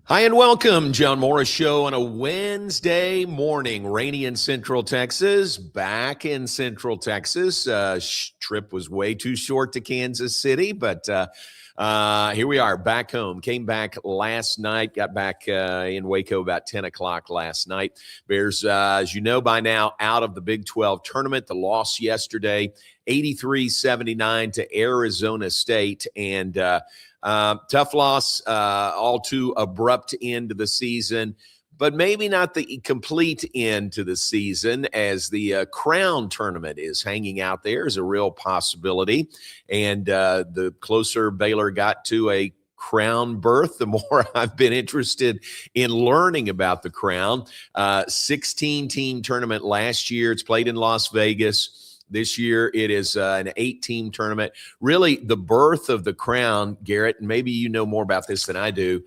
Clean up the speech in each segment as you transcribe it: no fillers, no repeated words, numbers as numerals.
Hi and welcome, John Morris Show on a Wednesday morning. Rainy in Central Texas, back in Central Texas. Trip was way too short to Kansas City, but here we are back home. Came back last night, got back in Waco about 10 o'clock last night. Bears, as you know by now, out of the Big 12 tournament. The loss yesterday, 83-79 to Arizona State. And tough loss, all too abrupt end to the season, but maybe not the complete end to the season, as the Crown tournament is hanging out there is a real possibility. And the closer Baylor got to a Crown berth, the more I've been interested in learning about the Crown. 16-team tournament last year. It's played in Las Vegas. This year, it is an 8-team tournament. Really, the birth of the Crown, Garrett, and maybe you know more about this than I do,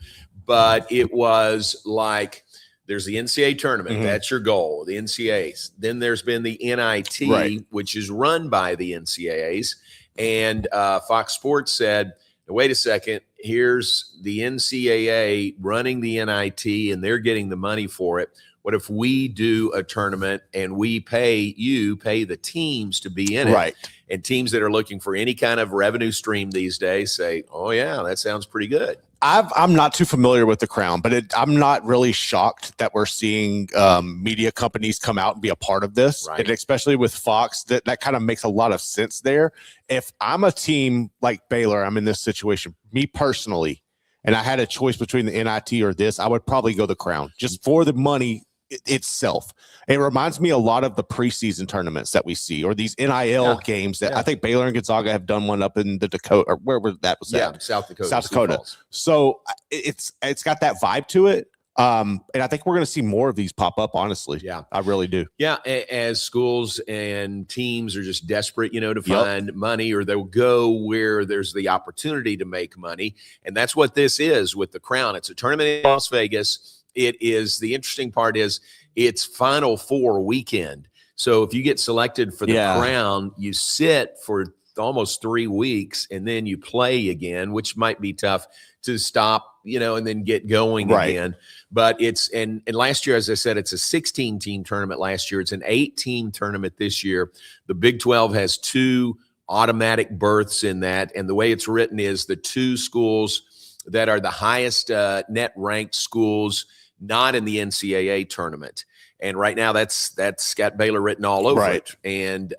but it was like there's the NCAA tournament. Mm-hmm. That's your goal, the NCAAs. Then there's been the NIT, right, which is run by the NCAAs. And Fox Sports said, wait a second, here's the NCAA running the NIT, and they're getting the money for it. What if we do a tournament and we pay the teams to be in it? Right. And teams that are looking for any kind of revenue stream these days say, oh, yeah, that sounds pretty good. I'm not too familiar with the Crown, but I'm not really shocked that we're seeing media companies come out and be a part of this, right. And especially with Fox, that kind of makes a lot of sense there. If I'm a team like Baylor, I'm in this situation, me personally, and I had a choice between the NIT or this, I would probably go the Crown just for the money itself. It reminds me a lot of the preseason tournaments that we see, or these NIL games that I think Baylor and Gonzaga have done one up in the Dakota, or where that was at? South Dakota. South Dakota. So it's got that vibe to it. And I think we're going to see more of these pop up, honestly. Yeah, I really do. Yeah, as schools and teams are just desperate, to find money, or they'll go where there's the opportunity to make money. And that's what this is with the Crown. It's a tournament in Las Vegas. It is, the interesting part is it's Final Four weekend. So if you get selected for the Crown, you sit for almost 3 weeks and then you play again, which might be tough to stop, and then get going again. But it's, and last year, as I said, it's a 16-team tournament last year. It's an 8-team tournament this year. The Big 12 has 2 automatic berths in that. And the way it's written is the 2 schools that are the highest net ranked schools not in the NCAA tournament. And right now that's got Baylor written all over it. And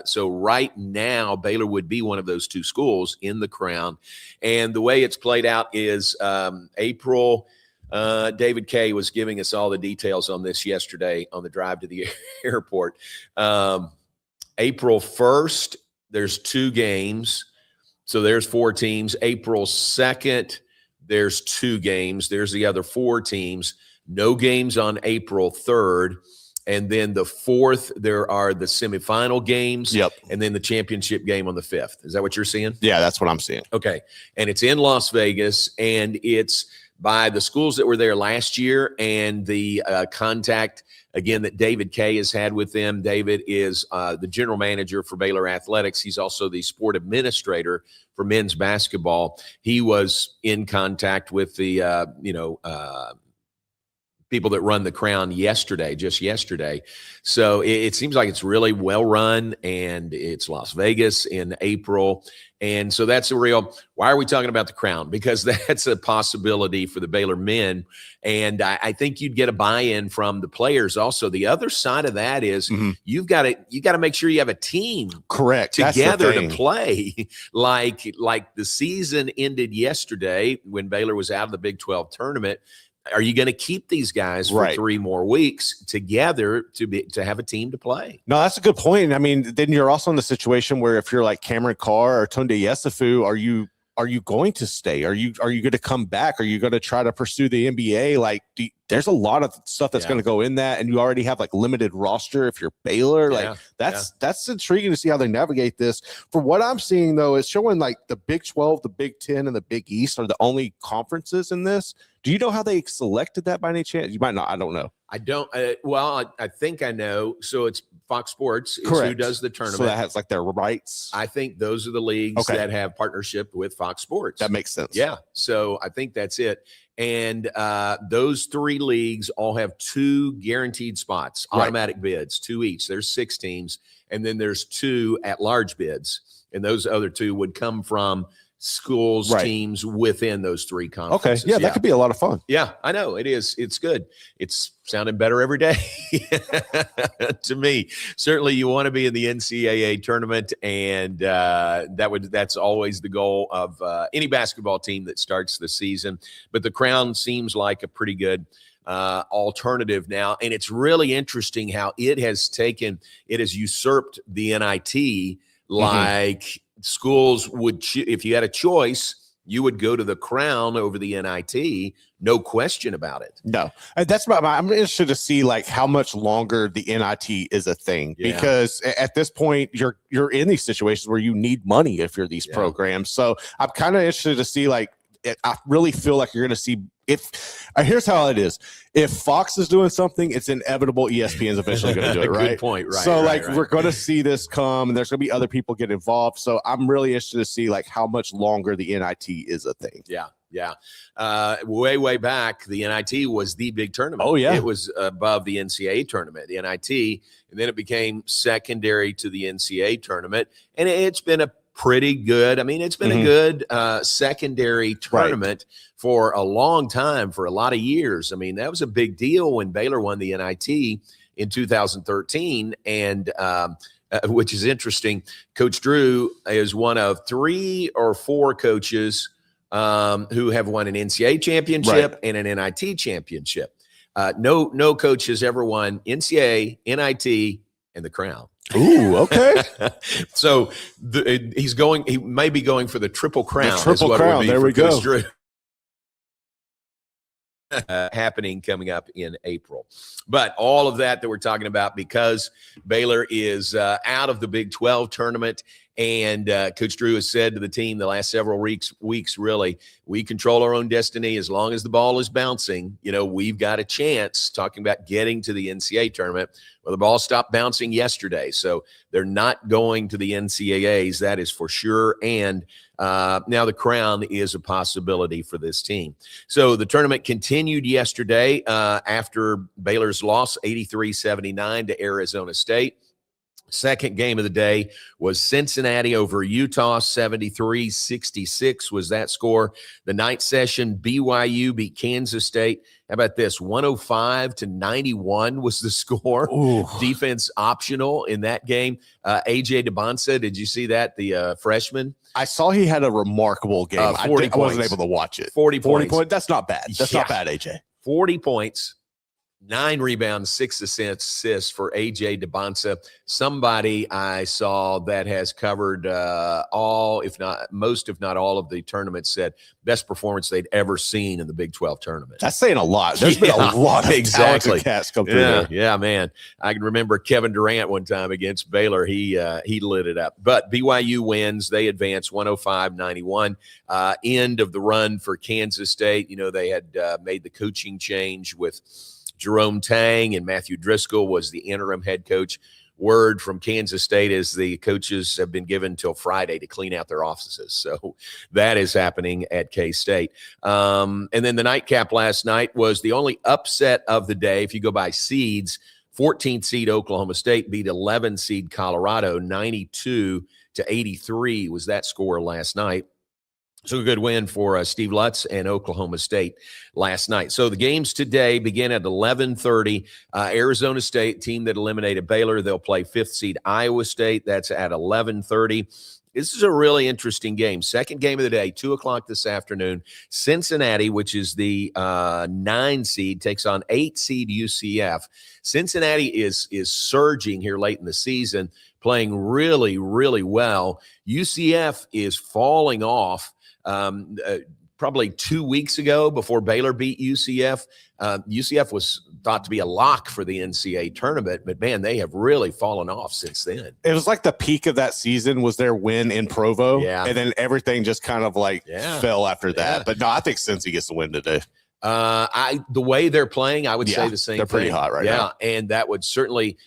so right now, Baylor would be one of those 2 schools in the Crown. And the way it's played out is April, David Kay was giving us all the details on this yesterday on the drive to the airport. April 1st, there's 2 games. So there's 4 teams. April 2nd, there's 2 games. There's the other 4 teams. No games on April 3rd. And then the 4th, there are the semifinal games. Yep. And then the championship game on the 5th. Is that what you're seeing? Yeah, that's what I'm seeing. Okay. And it's in Las Vegas, and it's by the schools that were there last year, and the contact, again, that David Kay has had with them. David is the general manager for Baylor Athletics. He's also the sport administrator for men's basketball. He was in contact with the, people that run the Crown just yesterday. So it seems like it's really well run, and it's Las Vegas in April. And so that's a real, why are we talking about the Crown? Because that's a possibility for the Baylor men. And I think you'd get a buy-in from the players. Also, the other side of that is you got to make sure you have a team together to play. Like the season ended yesterday when Baylor was out of the Big 12 tournament. Are you going to keep these guys for 3 more weeks together to have a team to play? No, that's a good point. I mean, then you're also in the situation where if you're like Cameron Carr or Tunde Yesufu, are you going to stay? Are you going to come back? Are you going to try to pursue the NBA? Like, there's a lot of stuff that's going to go in that, and you already have like limited roster if you're Baylor. Like that's intriguing to see how they navigate this. For what I'm seeing though, it's showing like the Big 12, the Big 10, and the Big East are the only conferences in this. Do you know how they selected that by any chance? You might not. I don't know. I don't. Well, I think I know. So it's Fox Sports is who does the tournament. So that has like their rights. I think those are the leagues that have partnership with Fox Sports. That makes sense. Yeah. So I think that's it. And those 3 leagues all have 2 guaranteed spots, automatic bids, 2 each. There's 6 teams. And then there's 2 at-large bids. And those other 2 would come from schools, teams within those 3 conferences. Okay. Yeah, that could be a lot of fun. Yeah, I know. It is. It's good. It's sounding better every day to me. Certainly you want to be in the NCAA tournament, and that's always the goal of any basketball team that starts the season. But the Crown seems like a pretty good alternative now, and it's really interesting how it has usurped the NIT. Like schools would, if you had a choice, you would go to the Crown over the NIT, no question about it. No, that's I'm interested to see like how much longer the NIT is a thing, because at this point you're in these situations where you need money if you're these programs. So I'm kind of interested to see, like, I really feel like you're going to see, here's how it is. If Fox is doing something, it's inevitable ESPN is eventually going to do it, right? Good point, right. So, we're going to see this come, and there's going to be other people get involved. So I'm really interested to see, like, how much longer the NIT is a thing. Yeah. Way back, the NIT was the big tournament. Oh, yeah. It was above the NCAA tournament, the NIT, and then it became secondary to the NCAA tournament, and it's been a pretty good. I mean, it's been a good secondary tournament for a long time, for a lot of years. I mean, that was a big deal when Baylor won the NIT in 2013, and which is interesting. Coach Drew is one of 3 or 4 coaches who have won an NCAA championship and an NIT championship. No coach has ever won NCAA, NIT, and the Crown. Ooh, okay. So he may be going for the Triple Crown. The Triple Crown. There we go. Drew. Happening coming up in April. But all of that we're talking about, because Baylor is out of the Big 12 tournament, and Coach Drew has said to the team the last several weeks, really, we control our own destiny. As long as the ball is bouncing, we've got a chance, talking about getting to the NCAA tournament. Well, the ball stopped bouncing yesterday, so they're not going to the NCAAs, that is for sure. And now the Crown is a possibility for this team. So the tournament continued yesterday after Baylor's loss 83-79 to Arizona State. Second game of the day was Cincinnati over Utah, 73-66 was that score. The night session, BYU beat Kansas State. How about this? 105-91 was the score. Ooh. Defense optional in that game. AJ DeBonsa, did you see that? The freshman? I saw he had a remarkable game. I wasn't able to watch it. 40 points. That's not bad. That's not bad, AJ. 40 points. 9 rebounds, 6 assists for AJ DeBonsa, somebody I saw that has covered all, if not most, if not all of the tournaments, said best performance they'd ever seen in the Big 12 tournament. That's saying a lot. There's been a lot of talented cats come through there. Yeah, man. I can remember Kevin Durant one time against Baylor. He lit it up. But BYU wins. They advance 105-91. End of the run for Kansas State. They had made the coaching change with Jerome Tang, and Matthew Driscoll was the interim head coach. Word from Kansas State is the coaches have been given till Friday to clean out their offices. So that is happening at K-State. And then the nightcap last night was the only upset of the day. If you go by seeds, 14th seed Oklahoma State beat 11 seed Colorado, 92-83 was that score last night. So a good win for Steve Lutz and Oklahoma State last night. So the games today begin at 11:30. Arizona State, team that eliminated Baylor, they'll play 5th seed Iowa State. That's at 11:30. This is a really interesting game. Second game of the day, 2 o'clock this afternoon. Cincinnati, which is the 9 seed, takes on 8 seed UCF. Cincinnati is surging here late in the season, playing really, really well. UCF is falling off. Probably 2 weeks ago, before Baylor beat UCF, UCF was thought to be a lock for the NCAA tournament, but man, they have really fallen off since then. It was like the peak of that season was their win in Provo, and then everything just kind of fell after that. But no, I think Cincy gets the win today. The way they're playing, I would say the same. They're pretty hot right now. And that would certainly.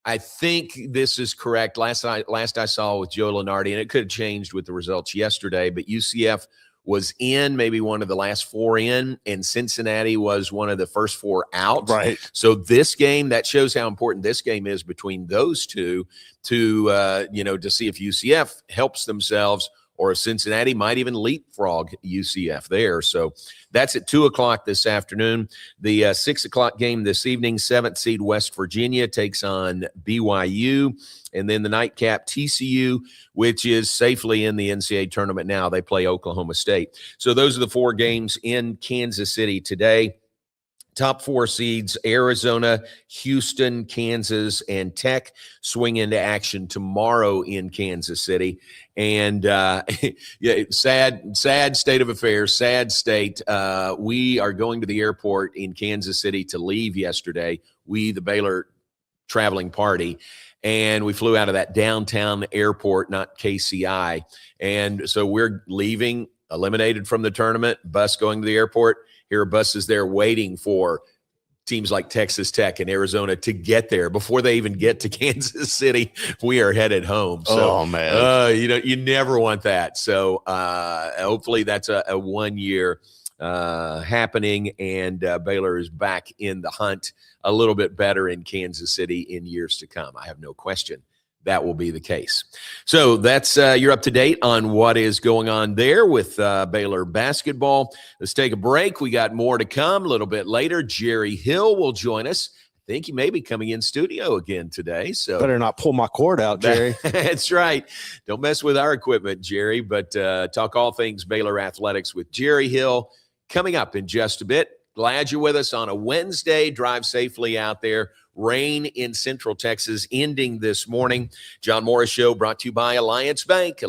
I think this is correct. Last I saw with Joe Lunardi, and it could have changed with the results yesterday, but UCF was in, maybe one of the last 4 in, and Cincinnati was one of the first 4 out. Right. So this game, that shows how important this game is between those two to see if UCF helps themselves or if Cincinnati might even leapfrog UCF there. So that's at 2:00 this afternoon. The 6:00 game this evening, 7th seed West Virginia takes on BYU. And then the nightcap, TCU, which is safely in the NCAA tournament now. They play Oklahoma State. So those are the 4 games in Kansas City today. Top 4 seeds, Arizona, Houston, Kansas, and Tech swing into action tomorrow in Kansas City. And sad state of affairs, sad state. We are going to the airport in Kansas City to leave yesterday. We, the Baylor traveling party. And we flew out of that downtown airport, not KCI. And so we're leaving, eliminated from the tournament, bus going to the airport. Here are buses there waiting for teams like Texas Tech and Arizona to get there before they even get to Kansas City. We are headed home. So, oh man, you never want that. So hopefully that's a 1 year happening, and Baylor is back in the hunt a little bit better in Kansas City in years to come. I have no question that will be the case. So that's you're up to date on what is going on there with Baylor basketball. Let's take a break. We got more to come a little bit later. Jerry Hill will join us. I think he may be coming in studio again today. So better not pull my cord out, Jerry. That's right. Don't mess with our equipment, Jerry, but talk all things Baylor Athletics with Jerry Hill coming up in just a bit. Glad you're with us on a Wednesday. Drive safely out there. Rain in Central Texas ending this morning. John Morris Show brought to you by Alliance Bank,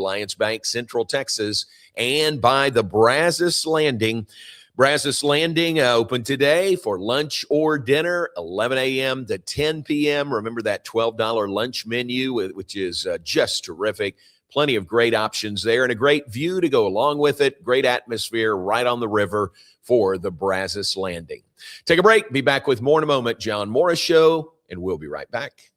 Central Texas, and by the Brazos Landing. Brazos Landing open today for lunch or dinner, 11 a.m. to 10 p.m. Remember that $12 lunch menu, which is just terrific. Plenty of great options there and a great view to go along with it. Great atmosphere right on the river for the Brazos Landing. Take a break. Be back with more in a moment. John Morris Show, and we'll be right back.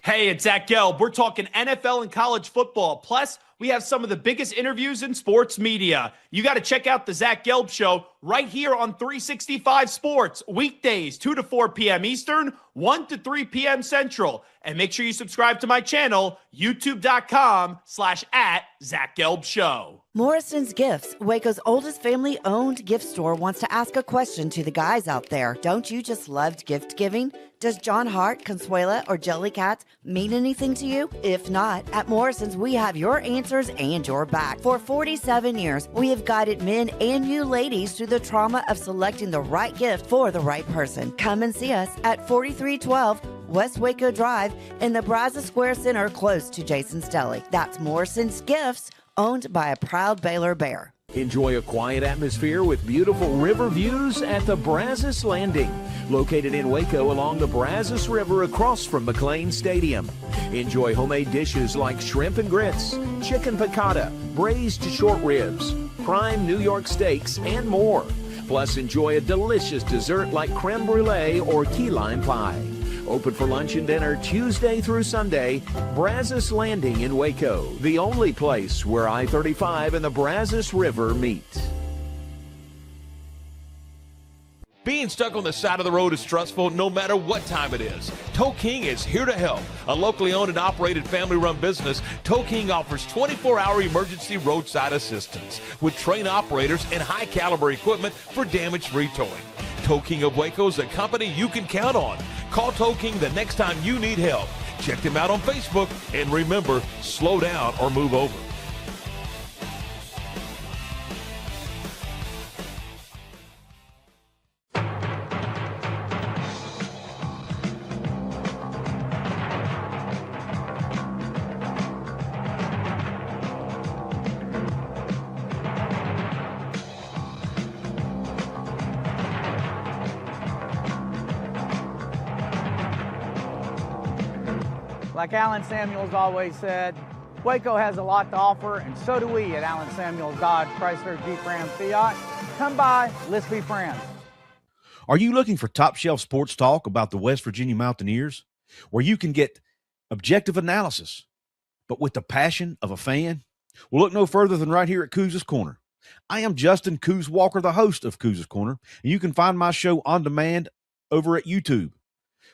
Hey, it's Zach Gelb. We're talking NFL and college football. Plus, we have some of the biggest interviews in sports media. You got to check out the Zach Gelb Show right here on 365 Sports, weekdays, 2 to 4 p.m. Eastern, 1 to 3 p.m. Central. And make sure you subscribe to my channel, youtube.com/@ZachGelbShow. Morrison's Gifts, Waco's oldest family-owned gift store, wants to ask a question to the guys out there. Don't you just love gift giving? Does John Hart, Consuela, or Jellycats mean anything to you? If not, at Morrison's, we have your answers and your back. For 47 years, we have guided men and you ladies through the trauma of selecting the right gift for the right person. Come and see us at 4312 West Waco Drive in the Brazos Square Center, close to Jason's Deli. That's Morrison's Gifts, owned by a proud Baylor Bear. Enjoy a quiet atmosphere with beautiful river views at the Brazos Landing, located in Waco along the Brazos River across from McLean Stadium. Enjoy homemade dishes like shrimp and grits, chicken piccata, braised short ribs, prime New York steaks, and more. Plus, enjoy a delicious dessert like creme brulee or key lime pie. Open for lunch and dinner Tuesday through Sunday. Brazos Landing in Waco, the only place where I-35 and the Brazos River meet. Being stuck on the side of the road is stressful no matter what time it is. Tow King is here to help. A locally owned and operated family-run business, Tow King offers 24-hour emergency roadside assistance with trained operators and high-caliber equipment for damage-free towing. Tow King of Waco is a company you can count on. Call Tow King the next time you need help. Check them out on Facebook, and remember, slow down or move over. Like Alan Samuels always said, Waco has a lot to offer, and so do we at Alan Samuels Dodge, Chrysler, Jeep, Ram, Fiat. Come by, let's be friends. Are you looking for top-shelf sports talk about the West Virginia Mountaineers, where you can get objective analysis, but with the passion of a fan? Well, look no further than right here at Couz's Corner. I am Justin Couz Walker, the host of Couz's Corner, and you can find my show on demand over at YouTube.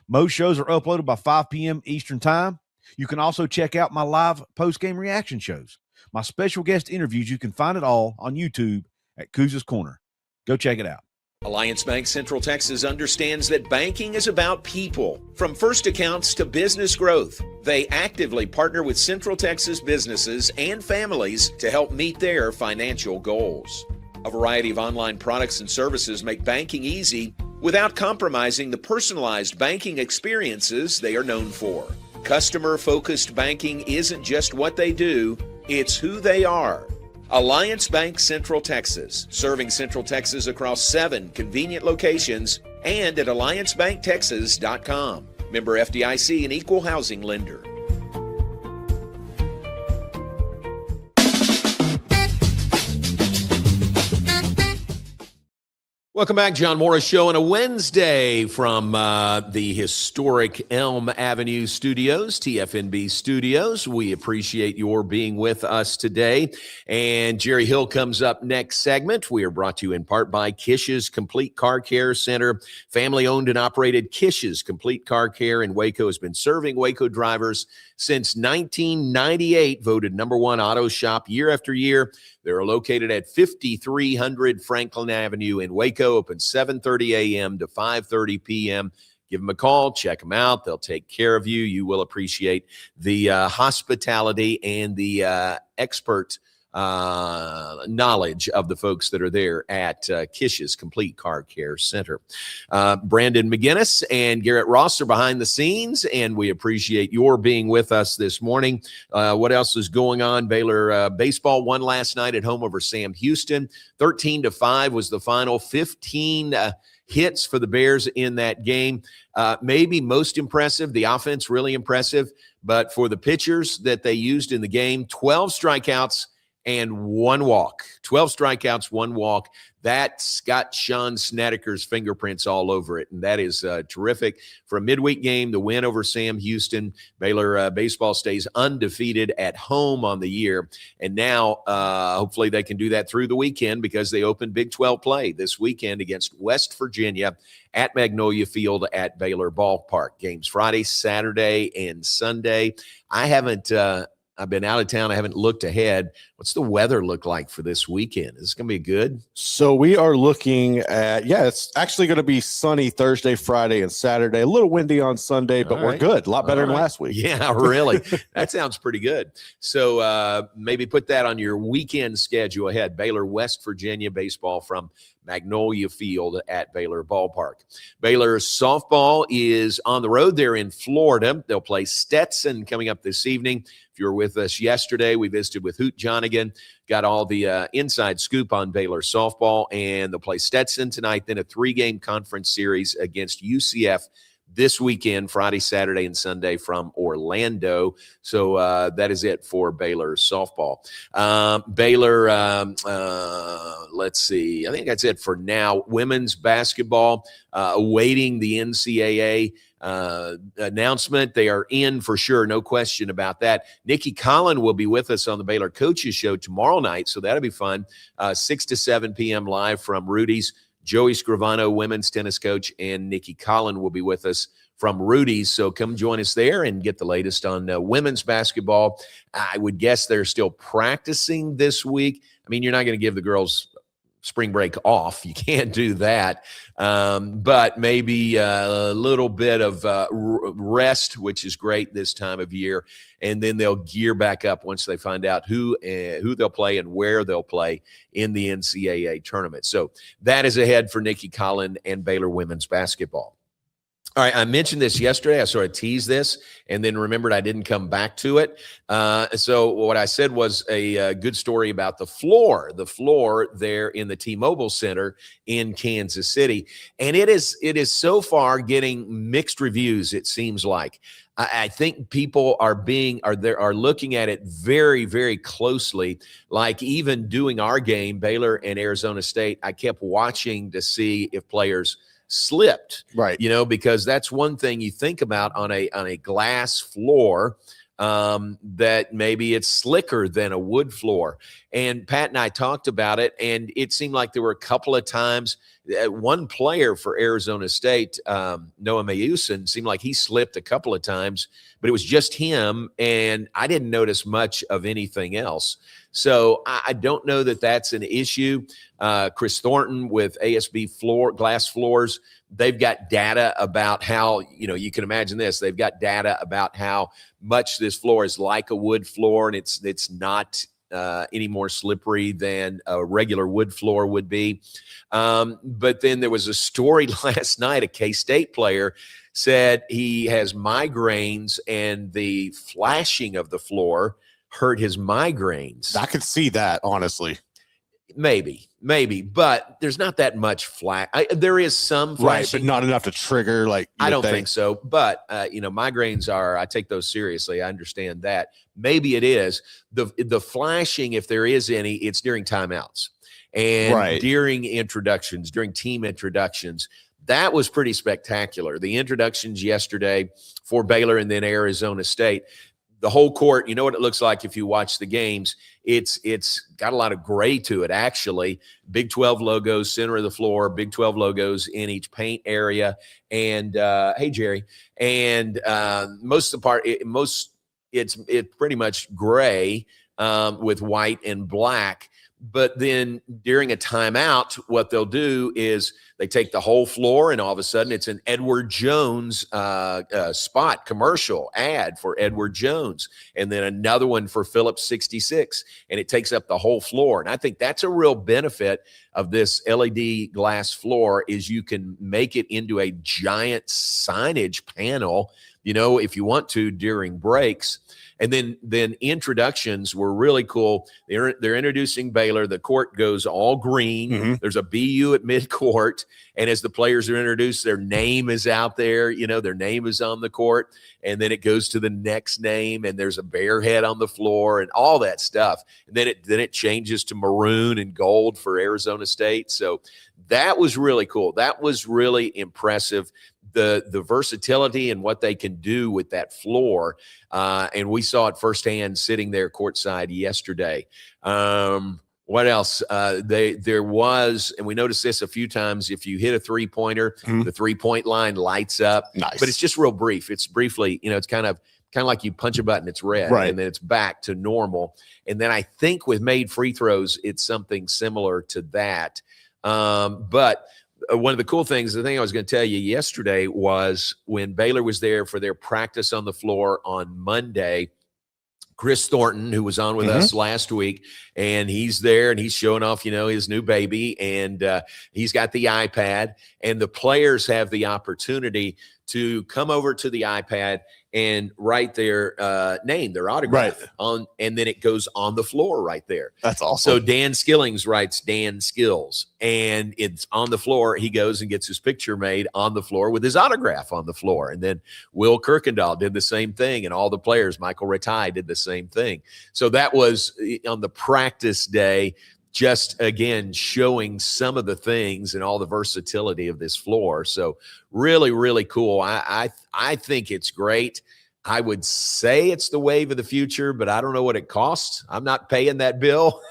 Most shows are uploaded by 5 p.m. Eastern Time. You can also check out my live post-game reaction shows. My special guest interviews, you can find it all on YouTube at Couz's Corner. Go check it out. Alliance Bank Central Texas understands that banking is about people. From first accounts to business growth, they actively partner with Central Texas businesses and families to help meet their financial goals. A variety of online products and services make banking easy without compromising the personalized banking experiences they are known for. Customer-focused banking isn't just what they do, it's who they are. Alliance Bank Central Texas, serving Central Texas across 7 convenient locations and at alliancebanktexas.com. Member FDIC and equal housing lender. Welcome back, John Morris Show on a Wednesday from the historic Elm Avenue Studios, TFNB Studios. We appreciate your being with us today. And Jerry Hill comes up next segment. We are brought to you in part by Kish's Complete Car Care Center. Family-owned and operated Kish's Complete Car Care in Waco has been serving Waco drivers since 1998, voted #1 auto shop year after year. They're located at 5300 Franklin Avenue in Waco, open 7:30 a.m. to 5:30 p.m. Give them a call, check them out. They'll take care of you. You will appreciate the hospitality and the expert knowledge of the folks that are there at Kish's Complete Car Care Center. Brandon McGinnis and Garrett Ross are behind the scenes, and we appreciate your being with us this morning. What else is going on? Baylor baseball won last night at home over Sam Houston. 13-5 was the final. 15 hits for the Bears in that game. Maybe most impressive, the offense really impressive, but for the pitchers that they used in the game, 12 strikeouts and 1 walk. 12 strikeouts, 1 walk. That's got Sean Snedeker's fingerprints all over it, and that is terrific. For a midweek game, the win over Sam Houston, Baylor baseball stays undefeated at home on the year, and now hopefully they can do that through the weekend because they open Big 12 play this weekend against West Virginia at Magnolia Field at Baylor Ballpark. Games Friday, Saturday, and Sunday. I've been out of town. I haven't looked ahead. What's the weather look like for this weekend? Is this going to be good? So we are looking at, it's actually going to be sunny Thursday, Friday, and Saturday. A little windy on Sunday, but we're good. A lot better than last week. Yeah, really. That sounds pretty good. So maybe put that on your weekend schedule ahead. Baylor, West Virginia baseball from Magnolia Field at Baylor Ballpark. Baylor softball is on the road. They're in Florida. They'll play Stetson coming up this evening. If you were with us yesterday, we visited with Hoot Jonigan, got all the inside scoop on Baylor softball, and they'll play Stetson tonight, then a 3-game conference series against UCF this weekend, Friday, Saturday, and Sunday from Orlando. So that is it for Baylor softball. Baylor, let's see. I think that's it for now. Women's basketball, awaiting the NCAA announcement. They are in for sure, no question about that. Nikki Collin will be with us on the Baylor Coaches Show tomorrow night, so that'll be fun. 6 to 7 p.m. live from Rudy's. Joey Scrivano, women's tennis coach, and Nikki Collin will be with us from Rudy's. So come join us there and get the latest on women's basketball. I would guess they're still practicing this week. I mean, you're not going to give the girls spring break off. You can't do that. But maybe a little bit of rest, which is great this time of year. And then they'll gear back up once they find out who they'll play and where they'll play in the NCAA tournament. So that is ahead for Nikki Collin and Baylor women's basketball. All right, I mentioned this yesterday. I sort of teased this and then remembered I didn't come back to it. So what I said was a good story about the floor there in the T-Mobile Center in Kansas City. And it is so far getting mixed reviews, it seems like. I think people are looking at it very, very closely. Like even doing our game, Baylor and Arizona State, I kept watching to see if players slipped, right? Because that's one thing you think about on a glass floor. that maybe it's slicker than a wood floor. And Pat and I talked about it, and it seemed like there were a couple of times one player for Arizona State, Noah Mayusin, seemed like he slipped a couple of times, but it was just him, and I didn't notice much of anything else. So I don't know that that's an issue. Chris Thornton with ASB glass floors, they've got data about how, you can imagine this. They've got data about how much this floor is like a wood floor, and it's not any more slippery than a regular wood floor would be. But then there was a story last night. A K-State player said he has migraines, and the flashing of the floor hurt his migraines. I could see that, honestly. Maybe, but there's not that much there is some flashing, right, but not enough to trigger. I don't think so. But migraines I take those seriously. I understand that. Maybe it is the flashing. If there is any, it's during timeouts and during introductions, during team introductions. That was pretty spectacular. The introductions yesterday for Baylor and then Arizona State. The whole court, you know what it looks like if you watch the games. It's got a lot of gray to it, actually. Big 12 logos, center of the floor, Big 12 logos in each paint area. And hey, Jerry. And most of the part, it's pretty much gray with white and black. But then during a timeout, what they'll do is they take the whole floor, and all of a sudden it's an Edward Jones spot, commercial ad for Edward Jones, and then another one for Phillips 66, and it takes up the whole floor. And I think that's a real benefit of this LED glass floor is you can make it into a giant signage panel, if you want to during breaks. And then introductions were really cool. They're introducing Baylor. The court goes all green. Mm-hmm. There's a BU at midcourt. And as the players are introduced, their name is out there. Their name is on the court. And then it goes to the next name, and there's a bear head on the floor and all that stuff. And then it changes to maroon and gold for Arizona State. So that was really cool. That was really impressive. The versatility and what they can do with that floor. And we saw it firsthand sitting there courtside yesterday. What else? There was, and we noticed this a few times, if you hit a three-pointer, the three-point line lights up. Nice. But it's just real brief. It's briefly, it's kind of like you punch a button, it's red, and then it's back to normal. And then I think with made free throws, it's something similar to that. But one of the cool things, the thing I was going to tell you yesterday was when Baylor was there for their practice on the floor on Monday, Chris Thornton, who was on with us last week, and he's there and he's showing off, his new baby, and he's got the iPad, and the players have the opportunity to come over to the iPad and write their name, their autograph on, and then it goes on the floor right there. That's awesome. So Dan Skillings writes Dan Skills, and it's on the floor. He goes and gets his picture made on the floor with his autograph on the floor. And then Will Kirkendall did the same thing, and all the players, Michael Ratai, did the same thing. So that was on the practice day, just again showing some of the things and all the versatility of this floor. So really, really cool. I think it's great. I would say it's the wave of the future, but I don't know what it costs. I'm not paying that bill.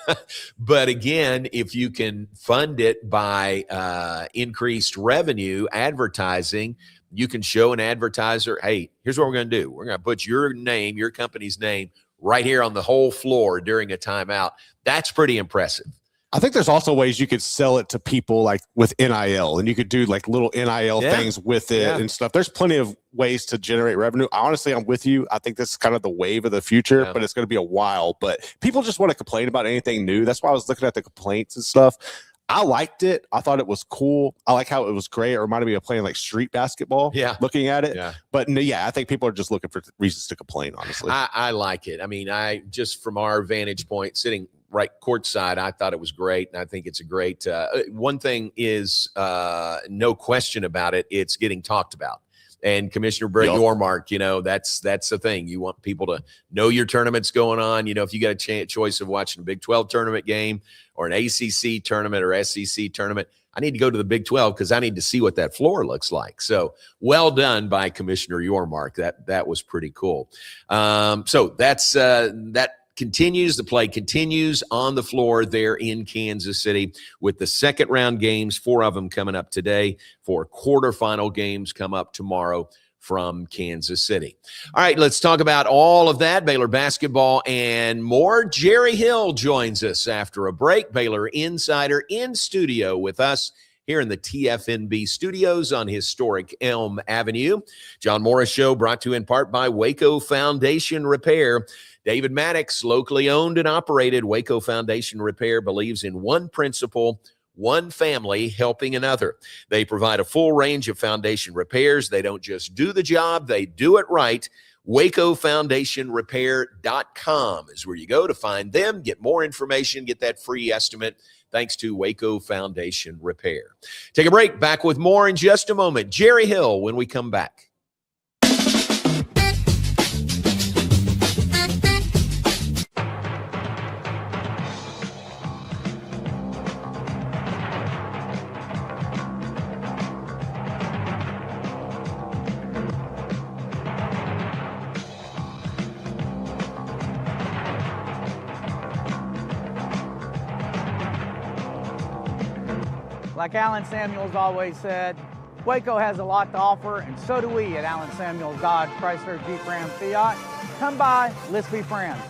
But again, if you can fund it by increased revenue, advertising, you can show an advertiser, hey, here's what we're going to do. We're going to put your name, your company's name, right here on the whole floor during a timeout. That's pretty impressive. I think there's also ways you could sell it to people like with NIL, and you could do like little NIL things with it and stuff. There's plenty of ways to generate revenue. Honestly, I'm with you. I think this is kind of the wave of the future, but it's going to be a while. But people just want to complain about anything new. That's why I was looking at the complaints and stuff. I liked it. I thought it was cool. I like how it was gray. It reminded me of playing like street basketball. Yeah. Looking at it. Yeah. But I think people are just looking for reasons to complain, honestly. I like it. I mean, just from our vantage point, sitting right courtside, I thought it was great. And I think it's a great, one thing is no question about it. It's getting talked about. And Commissioner Brett Yormark, that's the thing. You want people to know your tournaments going on. If you got a choice of watching a Big 12 tournament game or an ACC tournament or SEC tournament, I need to go to the Big 12 because I need to see what that floor looks like. So well done by Commissioner Yormark. That was pretty cool. So that's that. The play continues on the floor there in Kansas City with the second round games, 4 of them coming up today. 4 quarterfinal games come up tomorrow from Kansas City. All right, let's talk about all of that, Baylor basketball and more. Jerry Hill joins us after a break. Baylor Insider in studio with us here in the TFNB studios on historic Elm Avenue. John Morris Show brought to you in part by Waco Foundation Repair. David Maddox, locally owned and operated. Waco Foundation Repair believes in one principle, one family helping another. They provide a full range of foundation repairs. They don't just do the job, they do it right. WacoFoundationRepair.com is where you go to find them, get more information, get that free estimate. Thanks to Waco Foundation Repair. Take a break. Back with more in just a moment. Jerry Hill when we come back. Like Alan Samuels always said, Waco has a lot to offer, and so do we at Alan Samuels Dodge, Chrysler, Jeep, Ram, Fiat. Come by, let's be friends.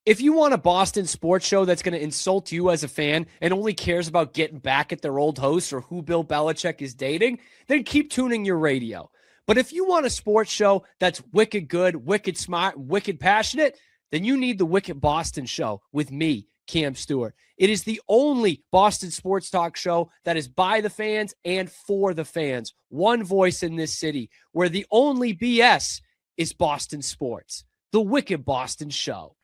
If you want a Boston sports show that's going to insult you as a fan and only cares about getting back at their old hosts or who Bill Belichick is dating, then keep tuning your radio. But if you want a sports show that's wicked good, wicked smart, wicked passionate, then you need the Wicked Boston Show with me, Cam Stewart. It is the only Boston sports talk show that is by the fans and for the fans. One voice in this city where the only BS is Boston sports. The Wicked Boston Show.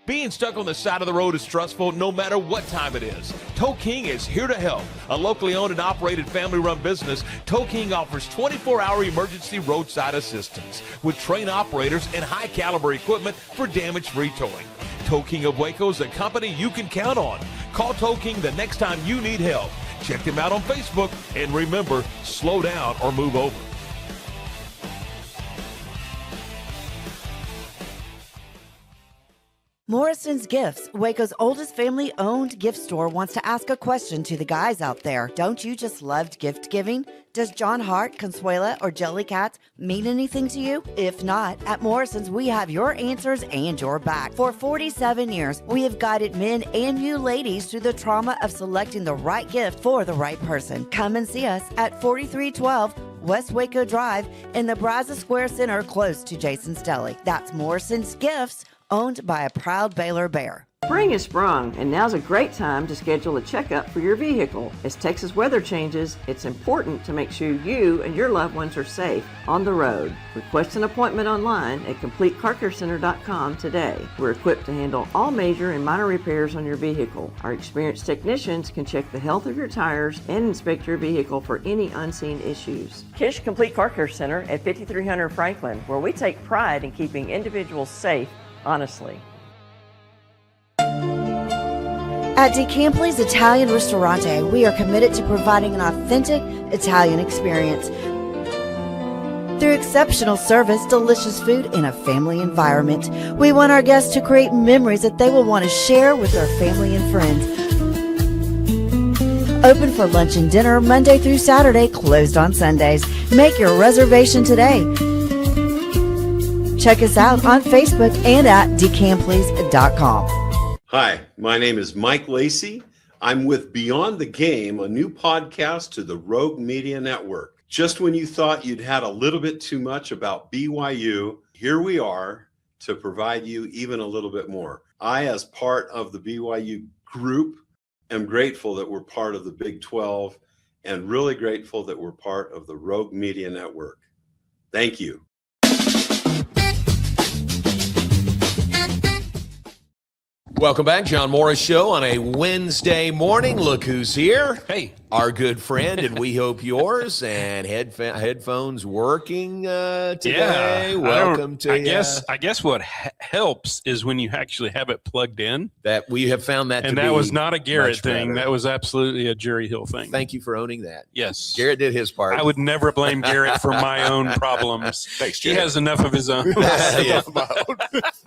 Being stuck on the side of the road is stressful no matter what time it is. Tow King is here to help. A locally owned and operated family-run business, Tow King offers 24-hour emergency roadside assistance with trained operators and high-caliber equipment for damage-free towing. Tow King of Waco is a company you can count on. Call Tow King the next time you need help. Check them out on Facebook, and remember, slow down or move over. Morrison's Gifts, Waco's oldest family-owned gift store, wants to ask a question to the guys out there. Don't you just love gift giving? Does John Hart, Consuela, or Jellycats mean anything to you? If not, at Morrison's, we have your answers and your back. For 47 years, we have guided men and you ladies through the trauma of selecting the right gift for the right person. Come and see us at 4312 West Waco Drive in the Brazos Square Center, close to Jason's Deli. That's Morrison's Gifts, owned by a proud Baylor Bear. Spring is sprung, and now's a great time to schedule a checkup for your vehicle. As Texas weather changes, it's important to make sure you and your loved ones are safe on the road. Request an appointment online at CompleteCarCareCenter.com today. We're equipped to handle all major and minor repairs on your vehicle. Our experienced technicians can check the health of your tires and inspect your vehicle for any unseen issues. Kish Complete Car Care Center at 5300 Franklin, where we take pride in keeping individuals safe, honestly. At DeCampley's Italian Ristorante, we are committed to providing an authentic Italian experience. Through exceptional service, delicious food, and a family environment, we want our guests to create memories that they will want to share with their family and friends. Open for lunch and dinner Monday through Saturday, closed on Sundays. Make your reservation today. Check us out on Facebook and at DeCampley's.com. Hi, my name is Mike Lacey. I'm with Beyond the Game, a new podcast to the Rogue Media Network. Just when you thought you'd had a little bit too much about BYU, here we are to provide you even a little bit more. I, as part of the BYU group, am grateful that we're part of the Big 12 and really grateful that we're part of the Rogue Media Network. Thank you. Welcome back, John Morris Show on a Wednesday morning. Look who's here. Hey. Our good friend, and we hope yours. And headphones working today. Welcome to you. I guess what helps is when you actually have it plugged in. That we have found that and to that be was not a Garrett thing. better. That was absolutely a Jerry Hill thing. Thank you for owning that. Yes. Garrett did his part. I would never blame Garrett for my own problems. Thanks, He Jared. has enough of his own. Yeah.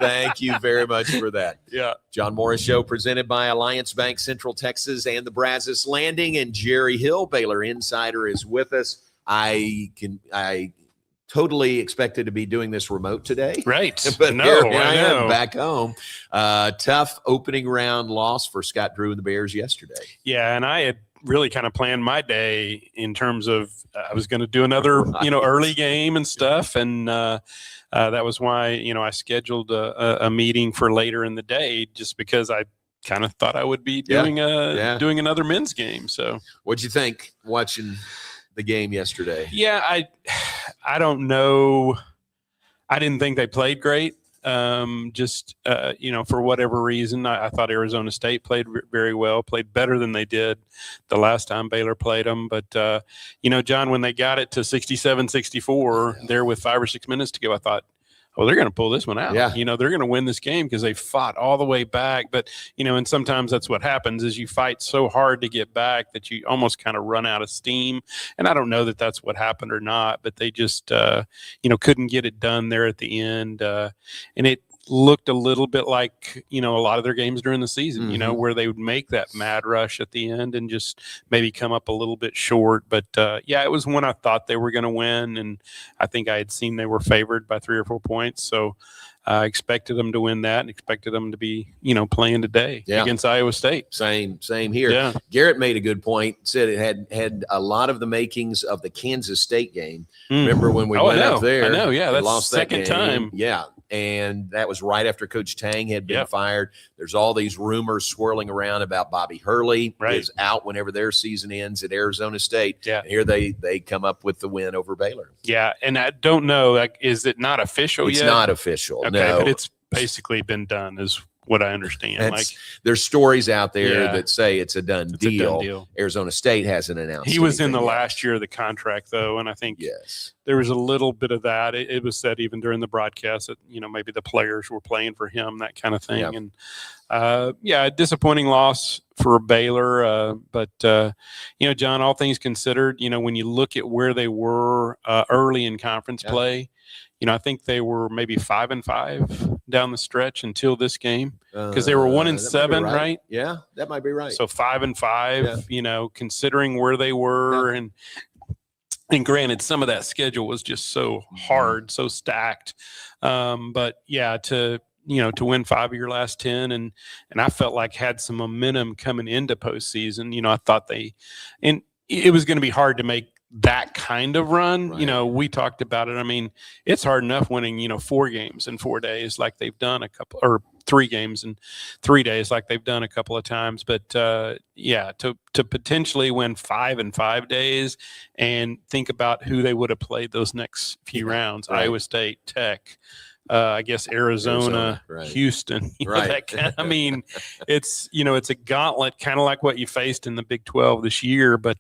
Thank you very much for that. Yeah. John Morris Show presented by Alliance Bank Central Texas and the Brazos Landing, and Jerry Hill, Baylor Insider, is with us. I totally expected to be doing this remote today. Right. But No, here I I am know. back home. Tough opening round loss for Scott Drew and the Bears yesterday. Yeah, and I had really kind of planned my day in terms of I was going to do another, early game and stuff, and that was why I scheduled a meeting for later in the day, just because I kind of thought I would be doing doing another men's game. So, what'd you think watching the game yesterday? Yeah, I don't know. I didn't think they played great. For whatever reason, I thought Arizona State played very well, played better than they did the last time Baylor played them. But, John, when they got it to 67-64 there with 5 or 6 minutes to go, I thought, oh, they're going to pull this one out. Yeah. They're going to win this game because they fought all the way back. But, and sometimes that's what happens is you fight so hard to get back that you almost kind of run out of steam. And I don't know that that's what happened or not, but they just, couldn't get it done there at the end. And it looked a little bit like, a lot of their games during the season, where they would make that mad rush at the end and just maybe come up a little bit short. But it was one I thought they were going to win. And I think I had seen they were favored by 3 or 4 points. So I expected them to win that and expected them to be, playing today against Iowa State. Same here. Yeah. Garrett made a good point, said it had a lot of the makings of the Kansas State game. Remember when we went up there? I know, yeah. They That's lost that second game. time. Yeah. And that was right after Coach Tang had been Yep. fired. There's all these rumors swirling around about Bobby Hurley Right. is out whenever their season ends at Arizona State. Yeah. And here they come up with the win over Baylor. Yeah. And I don't know, is it not official It's yet? not official. Okay, No. but it's basically been done is what I understand. There's stories out there Yeah. that say it's a done It's a done deal. deal. Arizona State hasn't announced. He was in the anything yet. last year of the contract, though, and I think Yes. there was a little bit of that. It was said even during the broadcast that maybe the players were playing for him, that kind of thing. Yep. And a disappointing loss for Baylor. But John, all things considered, when you look at where they were early in conference play, I think they were maybe 5-5 down the stretch until this game because they were 1-7, right? Yeah, that might be right. So 5-5, considering where they were and granted, some of that schedule was just so hard, so stacked. But to win 5 of your last 10 and I felt like had some momentum coming into postseason. I thought it was going to be hard to make that kind of run. Right. We talked about it. I mean, it's hard enough winning, 4 games in 4 days like they've done or 3 games in 3 days like they've done a couple of times. But to potentially win 5 in 5 days and think about who they would have played those next few rounds, Right. Iowa State, Tech, I guess Arizona, right. Houston, Right. that kind I mean, it's a gauntlet, kind of like what you faced in the Big 12 this year. But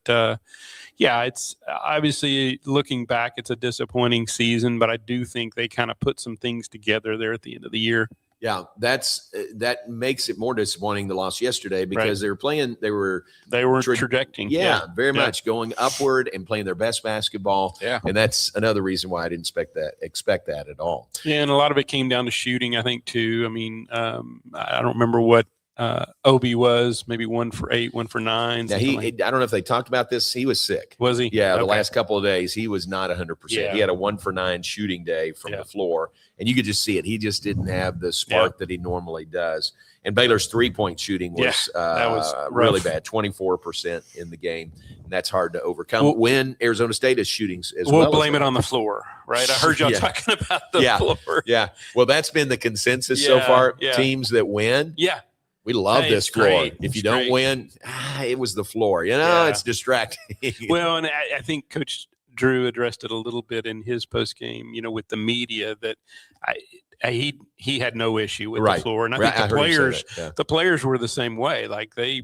it's obviously looking back, it's a disappointing season, but I do think they kind of put some things together there at the end of the year. Yeah, that makes it more disappointing the loss yesterday because Right. they were trajecting. Yeah, very much going upward and playing their best basketball. Yeah. And that's another reason why I didn't expect that at all. Yeah, and a lot of it came down to shooting, I think, too. I mean, I don't remember what Obi was, maybe 1 for 8, 1 for 9. Now I don't know if they talked about this. He was sick. Was he? Yeah, the Okay. last couple of days he was not 100%. Yeah. He had a 1 for 9 shooting day from Yeah. the floor, and you could just see it. He just didn't have the spark that he normally does. And Baylor's 3-point shooting was, that was really rough. bad, 24% in the game, and that's hard to overcome. When Arizona State is shooting as We'll well. blame it on the floor, right? I heard y'all Yeah. talking about the Yeah. floor. Yeah, well, that's been the consensus so Yeah, far. yeah. Teams that win, Yeah. we love Hey, this it's floor. great. If you It's don't great. win, it was the floor. Yeah. It's distracting. Well, and I think Coach Drew addressed it a little bit in his post game, with the media, that he had no issue with the floor. And I think the players were the same way. Like they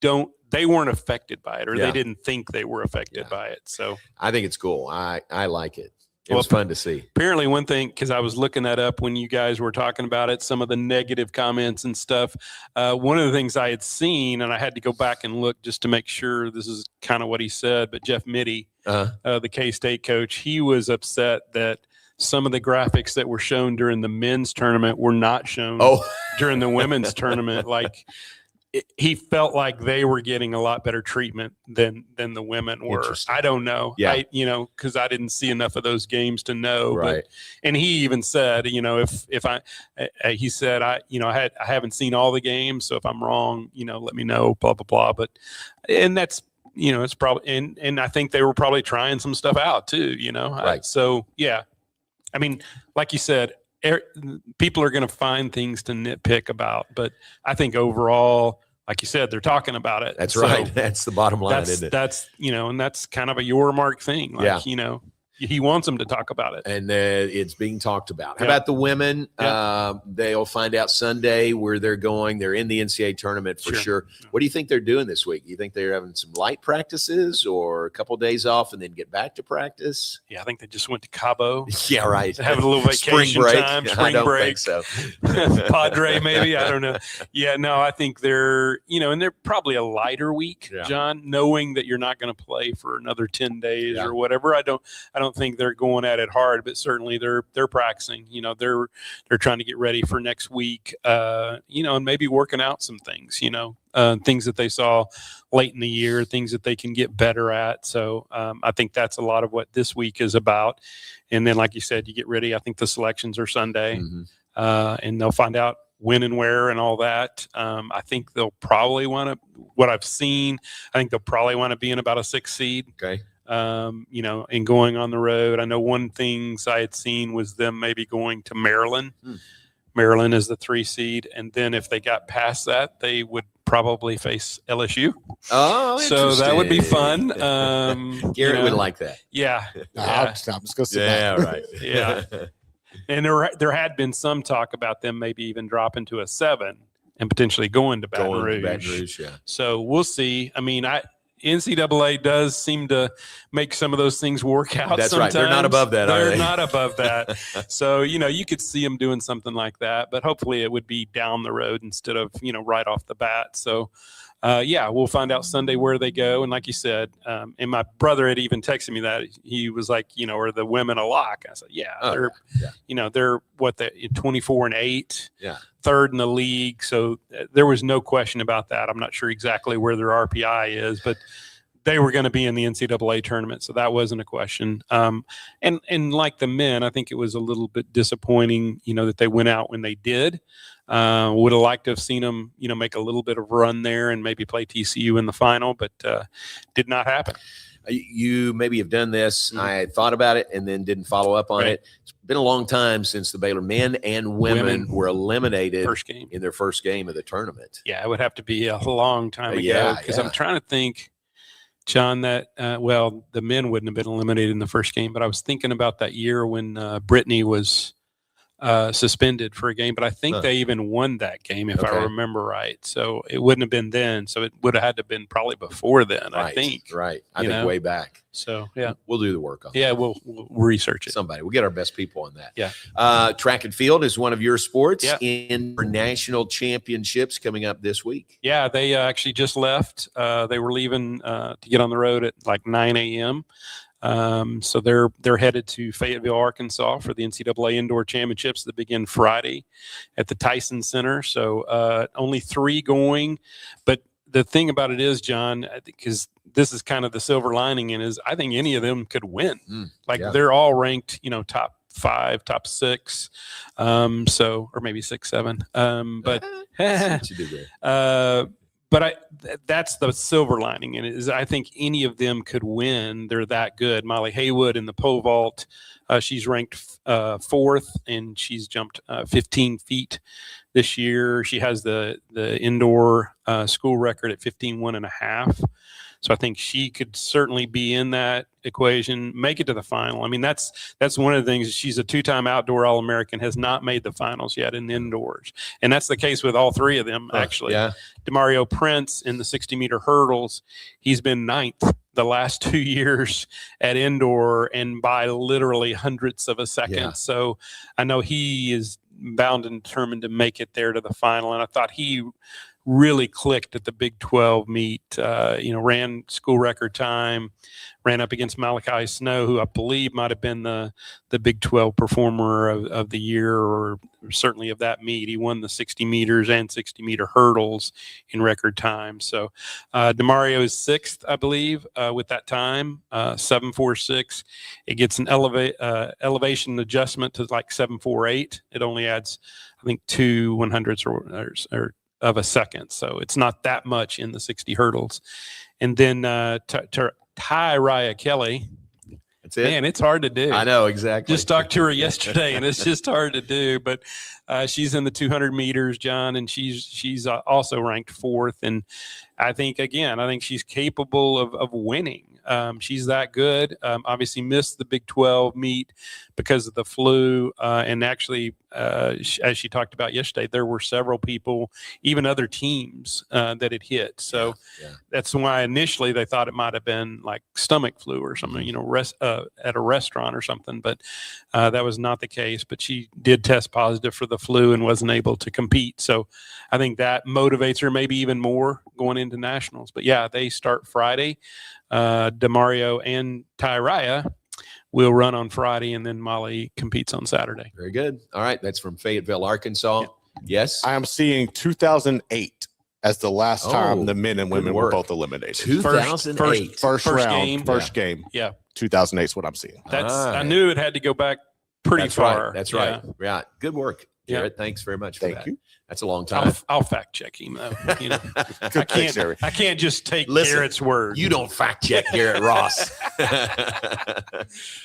weren't affected by it, or they didn't think they were affected by it. So I think it's cool. I like it. It was fun to see. Apparently one thing, because I was looking that up when you guys were talking about it, some of the negative comments and stuff. One of the things I had seen, and I had to go back and look just to make sure this is kind of what he said, but Jeff Mitty, the K-State coach, he was upset that some of the graphics that were shown during the men's tournament were not shown during the women's tournament. Like, he felt like they were getting a lot better treatment than the women were. I don't know. Yeah. Because I didn't see enough of those games to know. Right. And he even said, he said, I haven't seen all the games, so if I'm wrong, let me know, blah, blah, blah. And that's, it's probably, and I think they were probably trying some stuff out too, Right. So yeah, I mean, like you said, people are going to find things to nitpick about, but I think overall, like you said, they're talking about it. That's right. That's the bottom line, isn't it? That's, and that's kind of a your mark thing. Like, he wants them to talk about it. And it's being talked about. How about the women? They'll find out Sunday where they're going. They're in the NCAA tournament for sure. What do you think they're doing this week? You think they're having some light practices or a couple of days off and then get back to practice? Yeah, I think they just went to Cabo. Yeah, right. Having a little vacation time, spring break. Think so. Padre, maybe. I don't know. Yeah, no, I think they're, and they're probably a lighter week, John, knowing that you're not going to play for another 10 days or whatever. I don't think they're going at it hard, but certainly they're practicing. They're trying to get ready for next week. And maybe working out some things. Things that they saw late in the year, things that they can get better at. So I think that's a lot of what this week is about. And then, like you said, you get ready. I think the selections are Sunday, and they'll find out when and where and all that. I think they'll probably want to. What I've seen, I think they'll probably want to be in about a 6 seed. Okay. And going on the road. I know one things I had seen was them maybe going to Maryland. Maryland is the 3 seed. And then if they got past that, they would probably face LSU. Oh, so that would be fun. Garrett would like that. Yeah. I'm just going to sit Yeah, back. right. Yeah. And there had been some talk about them maybe even dropping to a 7 and potentially going to Baton Rouge. Yeah. So we'll see. I mean, NCAA does seem to make some of those things work out. That's sometimes. right. They're not above that, are they? They're not above that. So, you could see them doing something like that, but hopefully it would be down the road instead of, right off the bat. So, we'll find out Sunday where they go. And like you said, and my brother had even texted me that. He was like, are the women a lock? I said, they're what, 24-8. Yeah. 3rd in the league. So there was no question about that. I'm not sure exactly where their RPI is, but they were going to be in the NCAA tournament. So that wasn't a question. And like the men, I think it was a little bit disappointing, that they went out when they did. Would have liked to have seen them, make a little bit of run there and maybe play TCU in the final, but did not happen. You maybe have done this. I thought about it and then didn't follow up on it. It's been a long time since the Baylor men and women were eliminated in their first game of the tournament. Yeah, it would have to be a long time ago because I'm trying to think, John, that, the men wouldn't have been eliminated in the first game, but I was thinking about that year when Brittany was suspended for a game, but I think they even won that game if I remember right. So it wouldn't have been then. So it would have had to have been probably before then, I think. Right. I think way back. So, yeah. We'll do the work on that. Yeah, we'll research it. We'll get our best people on that. Yeah. Track and field is one of your sports in national championships coming up this week. Yeah, they actually just left. They were leaving to get on the road at like 9 a.m. So they're headed to Fayetteville, Arkansas for the NCAA Indoor Championships that begin Friday at the Tyson Center. So only 3 going. But the thing about it is, John, because this is kind of the silver lining in is I think any of them could win. They're all ranked, top 5, top 6. Or maybe 6, 7. But that's the silver lining, and is I think any of them could win. They're that good. Molly Haywood in the pole vault, she's ranked 4th, and she's jumped 15 feet this year. She has the indoor school record at 15.1.5. So I think she could certainly be in that equation, make it to the final. I mean, that's one of the things. She's a 2-time outdoor All-American, has not made the finals yet in the indoors. And that's the case with all 3 of them, actually. Yeah. Demario Prince in the 60-meter hurdles, he's been 9th the last 2 years at indoor, and by literally hundredths of a second. Yeah. So I know he is bound and determined to make it there to the final. And I thought he really clicked at the Big 12 meet, ran school record time, ran up against Malachi Snow, who I believe might have been the Big 12 performer of the year, or certainly of that meet. He won the 60 meters and 60-meter hurdles in record time. So Demario is 6th, I believe, with that time, 7.46. It gets an elevation adjustment to like 7.48. It only adds, I think, 2 100ths or of a second. So it's not that much in the 60 hurdles. And then Tyraya Kelly. That's it. Man, it's hard to do. I know, exactly. Just talked to her yesterday, and it's just hard to do. But she's in the 200 meters, John, and she's also ranked 4th. And I think she's capable of winning. She's that good. Obviously missed the Big 12 meet because of the flu. And actually, as she talked about yesterday, there were several people, even other teams, that had hit. So that's why initially they thought it might have been like stomach flu or something, at a restaurant or something. But that was not the case. But she did test positive for the flu and wasn't able to compete. So I think that motivates her maybe even more going into nationals. But yeah, they start Friday. Demario and Tyraya will run on Friday, and then Molly competes on Saturday. Very good. All right. That's from Fayetteville, Arkansas. Yeah. Yes. I am seeing 2008 as the last time the men and women were both eliminated. 2008. First round, first game. Yeah. 2008 is what I'm seeing. I knew it had to go back pretty far. Right. That's right. Yeah. Good work, Garrett. Thanks very much for that. Thank you. That's a long time. I'll fact check him though. I can't just take Garrett's word. You don't fact check Garrett Ross.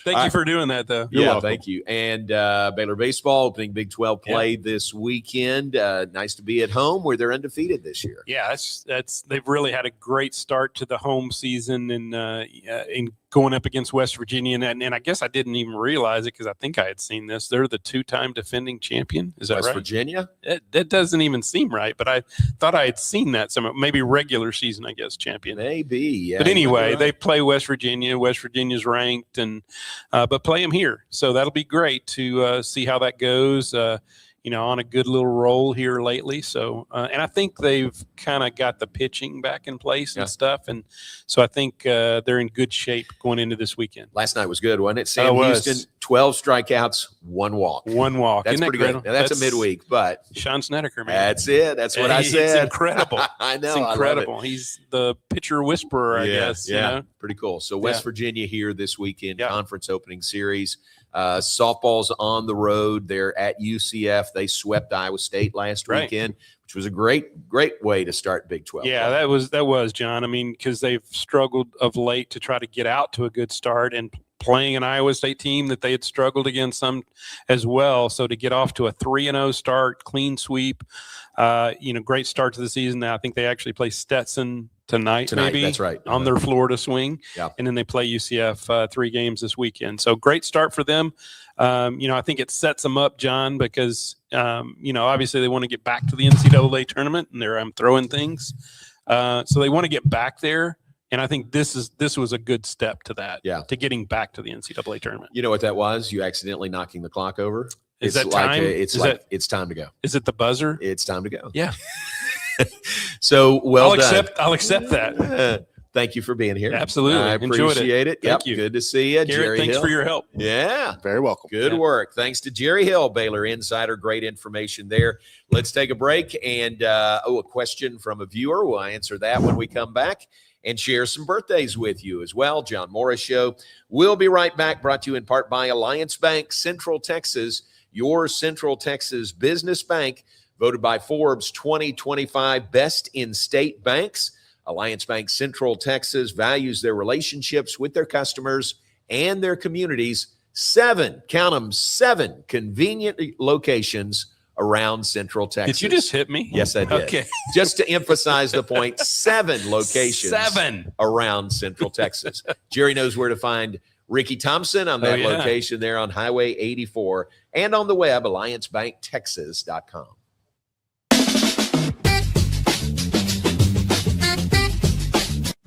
Thank you for doing that though. You're welcome. Thank you. And Baylor baseball opening Big 12 play this weekend. Nice to be at home where they're undefeated this year. Yeah, that's they've really had a great start to the home season, and in going up against West Virginia, and I guess I didn't even realize it because I think I had seen this. They're the 2-time defending champion. Is that West right? Virginia? That doesn't even seem right, but I thought I had seen that somewhere. Maybe regular season, I guess, champion. Maybe, yeah. But anyway, they play West Virginia. West Virginia's ranked, and but play them here. So that'll be great to see how that goes. On a good little roll here lately. So, and I think they've kind of got the pitching back in place and stuff. And so I think they're in good shape going into this weekend. Last night was good, wasn't it? Sam Houston, 12 strikeouts, 1 walk. That's Isn't pretty good. Now, that's a midweek, but Sean Snedeker, man. That's it. That's what I said. It's incredible. I know. It's incredible. He's the pitcher whisperer, I guess. Yeah. Pretty cool. So West Virginia here this weekend, conference opening series. Softball's on the road. They're at UCF. They swept Iowa State last weekend, which was a great way to start Big 12. Yeah, that was John. I mean, because they've struggled of late to try to get out to a good start, and playing an Iowa State team that they had struggled against some as well. So to get off to a 3-0 start, clean sweep, great start to the season. Now I think they actually play Stetson tonight, maybe. That's right. On their Florida swing. Yeah. And then they play UCF 3 games this weekend. So great start for them. I think it sets them up, John, because, obviously they want to get back to the NCAA tournament, and I'm throwing things. So they want to get back there. And I think this was a good step to that, to getting back to the NCAA tournament. You know what that was? You accidentally knocking the clock over. Is that time? It's time to go. Is it the buzzer? It's time to go. Yeah. So I'll done. I'll accept that. Thank you for being here. Absolutely. I appreciate it. Thank you. Good to see you. Garrett, Jerry thanks Hill. for your help. Yeah. Very welcome. Good work. Thanks to Jerry Hill, Baylor Insider. Great information there. Let's take a break and a question from a viewer. We'll answer that when we come back and share some birthdays with you as well. John Morris Show. We'll be right back, brought to you in part by Alliance Bank, Central Texas, your Central Texas business bank, voted by Forbes 2025 Best in State Banks. Alliance Bank Central Texas values their relationships with their customers and their communities. 7 convenient locations around Central Texas. Did you just hit me? Yes, I did. Okay. Just to emphasize the point, 7 locations 7 around Central Texas. Jerry knows where to find Ricky Thompson on that location there on Highway 84 and on the web, alliancebanktexas.com.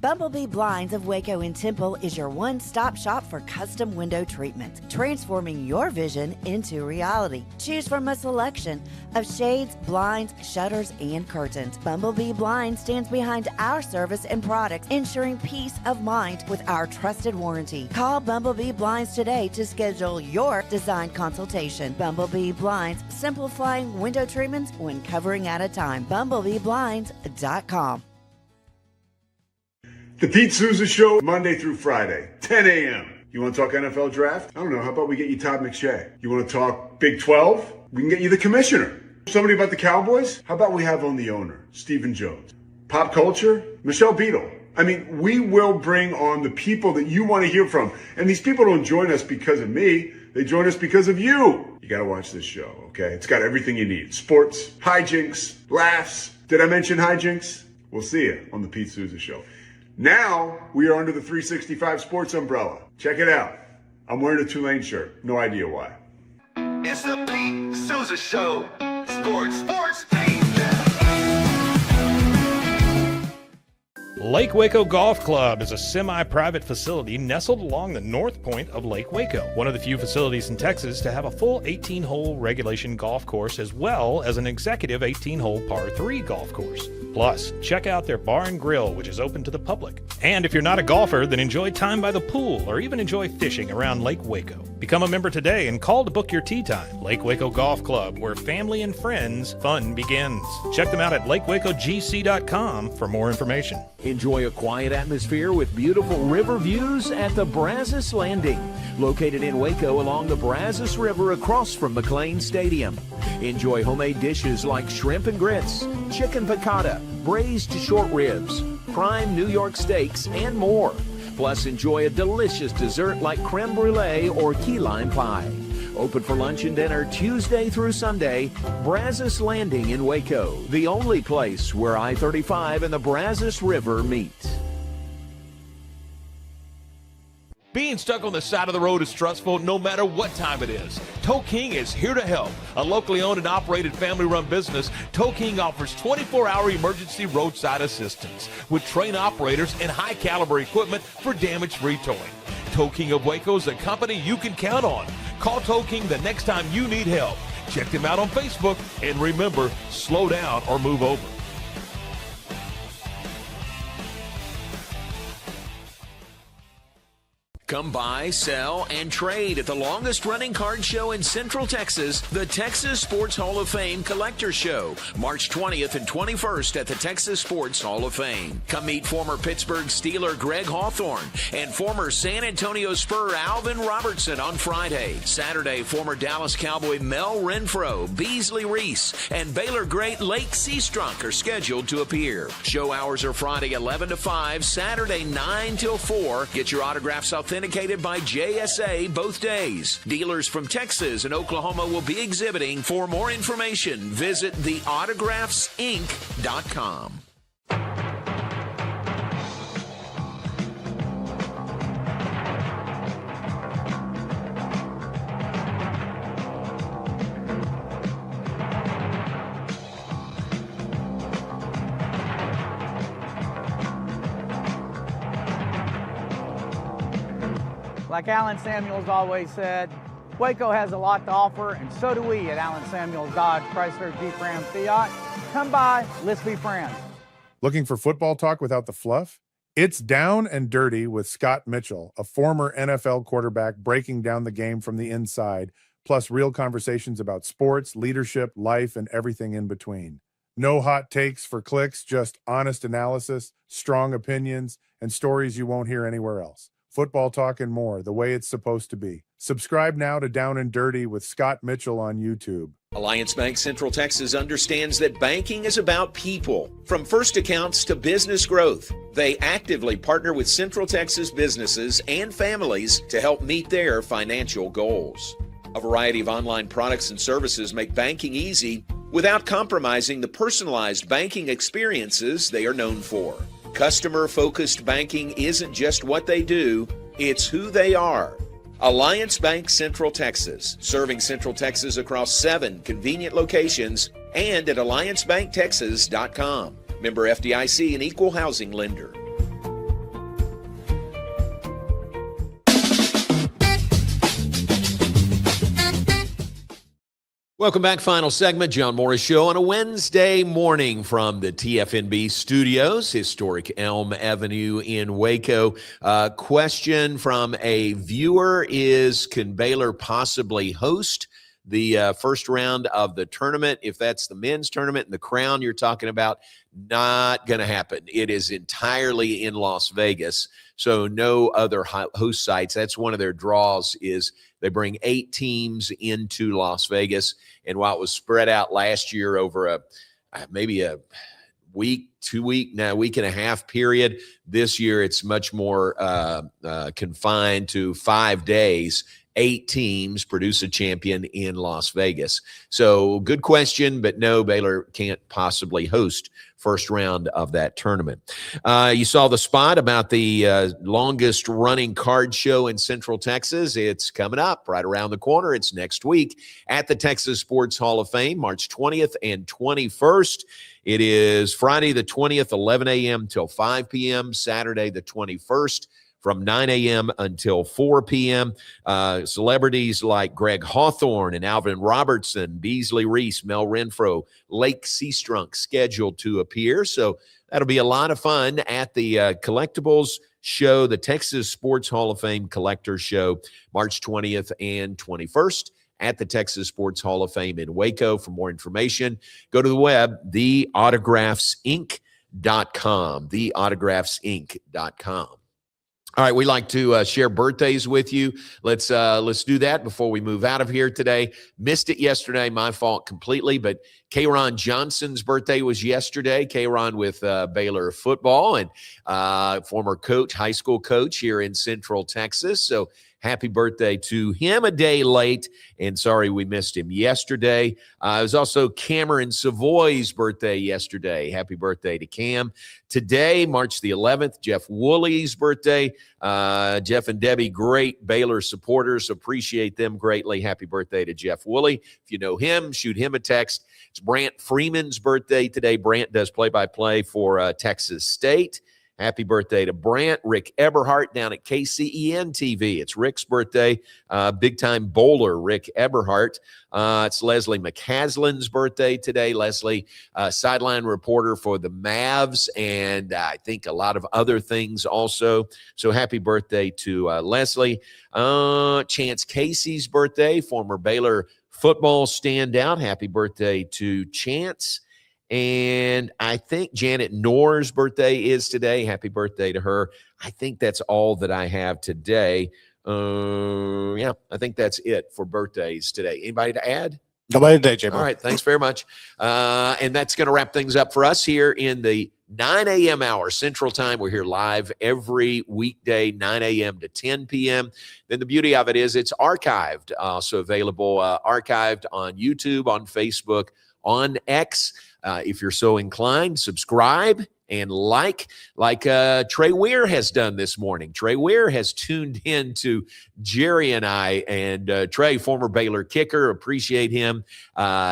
Bumblebee Blinds of Waco and Temple is your one-stop shop for custom window treatment, transforming your vision into reality. Choose from a selection of shades, blinds, shutters, and curtains. Bumblebee Blinds stands behind our service and products, ensuring peace of mind with our trusted warranty. Call Bumblebee Blinds today to schedule your design consultation. Bumblebee Blinds, simplifying window treatments one covering at a time. BumblebeeBlinds.com. The Pete Souza Show, Monday through Friday, 10 a.m. You want to talk NFL draft? I don't know. How about we get you Todd McShay? You want to talk Big 12? We can get you the commissioner. Somebody about the Cowboys? How about we have on the owner, Stephen Jones? Pop culture? Michelle Beadle. I mean, we will bring on the people that you want to hear from. And these people don't join us because of me. They join us because of you. You got to watch this show, okay? It's got everything you need. Sports, hijinks, laughs. Did I mention hijinks? We'll see you on the Pete Souza Show. Now, we are under the 365 Sports umbrella. Check it out. I'm wearing a Tulane shirt. No idea why. It's the Pete Souza Show. Sports. Lake Waco Golf Club is a semi-private facility nestled along the north point of Lake Waco, one of the few facilities in Texas to have a full 18-hole regulation golf course as well as an executive 18-hole par 3 golf course. Plus, check out their bar and grill, which is open to the public. And if you're not a golfer, then enjoy time by the pool or even enjoy fishing around Lake Waco. Become a member today and call to book your tee time. Lake Waco Golf Club, where family and friends fun begins. Check them out at lakewacogc.com for more information. Enjoy a quiet atmosphere with beautiful river views at the Brazos Landing, located in Waco along the Brazos River across from McLean Stadium. Enjoy homemade dishes like shrimp and grits, chicken piccata, braised short ribs, prime New York steaks, and more. Plus, enjoy a delicious dessert like creme brulee or key lime pie. Open for lunch and dinner Tuesday through Sunday. Brazos Landing in Waco, the only place where I-35 and the Brazos River meet. Being stuck on the side of the road is stressful no matter what time it is. Tow King is here to help. A locally owned and operated family-run business, Tow King offers 24-hour emergency roadside assistance with trained operators and high-caliber equipment for damage-free towing. Tow King of Waco is a company you can count on. Call Tow King the next time you need help. Check them out on Facebook, and remember, slow down or move over. Come buy, sell, and trade at the longest-running card show in Central Texas, the Texas Sports Hall of Fame Collector Show, March 20th and 21st at the Texas Sports Hall of Fame. Come meet former Pittsburgh Steeler Greg Hawthorne and former San Antonio Spur Alvin Robertson on Friday. Saturday, former Dallas Cowboy Mel Renfro, Beasley Reese, and Baylor great Lake Seastrunk are scheduled to appear. Show hours are Friday 11 to 5, Saturday 9 till 4. Get your autographs authenticated by JSA both days. Dealers from Texas and Oklahoma will be exhibiting. For more information, visit theautographsinc.com. Like Alan Samuels always said, Waco has a lot to offer, and so do we at Alan Samuels Dodge, Chrysler, Jeep, Ram, Fiat. Come by, let's be friends. Looking for football talk without the fluff? It's Down and Dirty with Scott Mitchell, a former NFL quarterback breaking down the game from the inside, plus real conversations about sports, leadership, life, and everything in between. No hot takes for clicks, just honest analysis, strong opinions, and stories you won't hear anywhere else. Football talk and more, the way it's supposed to be. Subscribe now to Down and Dirty with Scott Mitchell on YouTube. Alliance Bank Central Texas understands that banking is about people, from first accounts to business growth. They actively partner with Central Texas businesses and families to help meet their financial goals. A variety of online products and services make banking easy without compromising the personalized banking experiences they are known for. Customer-focused banking isn't just what they do, it's who they are. Alliance Bank Central Texas, serving Central Texas across 7 convenient locations and at alliancebanktexas.com. Member FDIC, an equal housing lender. Welcome back. Final segment, John Morris Show on a Wednesday morning from the TFNB studios, historic Elm Avenue in Waco. Question from a viewer is, can Baylor possibly host the first round of the tournament? If that's the men's tournament and the crown you're talking about, not going to happen. It is entirely in Las Vegas, so no other host sites. That's one of their draws, is they bring 8 teams into Las Vegas. And while it was spread out last year over maybe a week, 2 week, now week and a half period, this year it's much more confined to 5 days. 8 teams produce a champion in Las Vegas. So good question, but no, Baylor can't possibly host first round of that tournament. You saw the spot about the longest running card show in Central Texas. It's coming up right around the corner. It's next week at the Texas Sports Hall of Fame, March 20th and 21st. It is Friday the 20th, 11 a.m. till 5 p.m., Saturday the 21st, from 9 a.m. until 4 p.m. Celebrities like Greg Hawthorne and Alvin Robertson, Beasley Reese, Mel Renfro, Lake Seastrunk scheduled to appear. So that'll be a lot of fun at the Collectibles Show, the Texas Sports Hall of Fame Collectors Show, March 20th and 21st at the Texas Sports Hall of Fame in Waco. For more information, go to the web, theautographsinc.com, theautographsinc.com. All right, we like to share birthdays with you. Let's do that before we move out of here today. Missed it yesterday, my fault completely, but K'Ron Johnson's birthday was yesterday. K'Ron with Baylor football and former coach, high school coach here in Central Texas. So happy birthday to him, a day late, and sorry we missed him yesterday. It was also Cameron Savoy's birthday yesterday. Happy birthday to Cam. Today, March the 11th, Jeff Woolley's birthday. Jeff and Debbie, great Baylor supporters. Appreciate them greatly. Happy birthday to Jeff Woolley. If you know him, shoot him a text. It's Brant Freeman's birthday today. Brant does play-by-play for Texas State. Happy birthday to Brant. Rick Eberhardt down at KCEN TV. It's Rick's birthday. Big-time bowler, Rick Eberhardt. It's Leslie McCaslin's birthday today. Leslie, sideline reporter for the Mavs, and I think a lot of other things also. So happy birthday to Leslie. Chance Casey's birthday, former Baylor football standout. Happy birthday to Chance. And I think Janet Knorr's birthday is today. Happy birthday to her. I think that's all that I have today. Yeah, I think that's it for birthdays today. Anybody to add? Nobody today, Jay. All right, thanks very much. And that's going to wrap things up for us here in the 9 a.m. hour Central Time. We're here live every weekday, 9 a.m. to 10 p.m. Then the beauty of it is it's archived, also available archived on YouTube, on Facebook, on X. If you're so inclined, subscribe and like Trey Weir has done this morning. Trey Weir has tuned in to Jerry and I, and Trey, former Baylor kicker, appreciate him.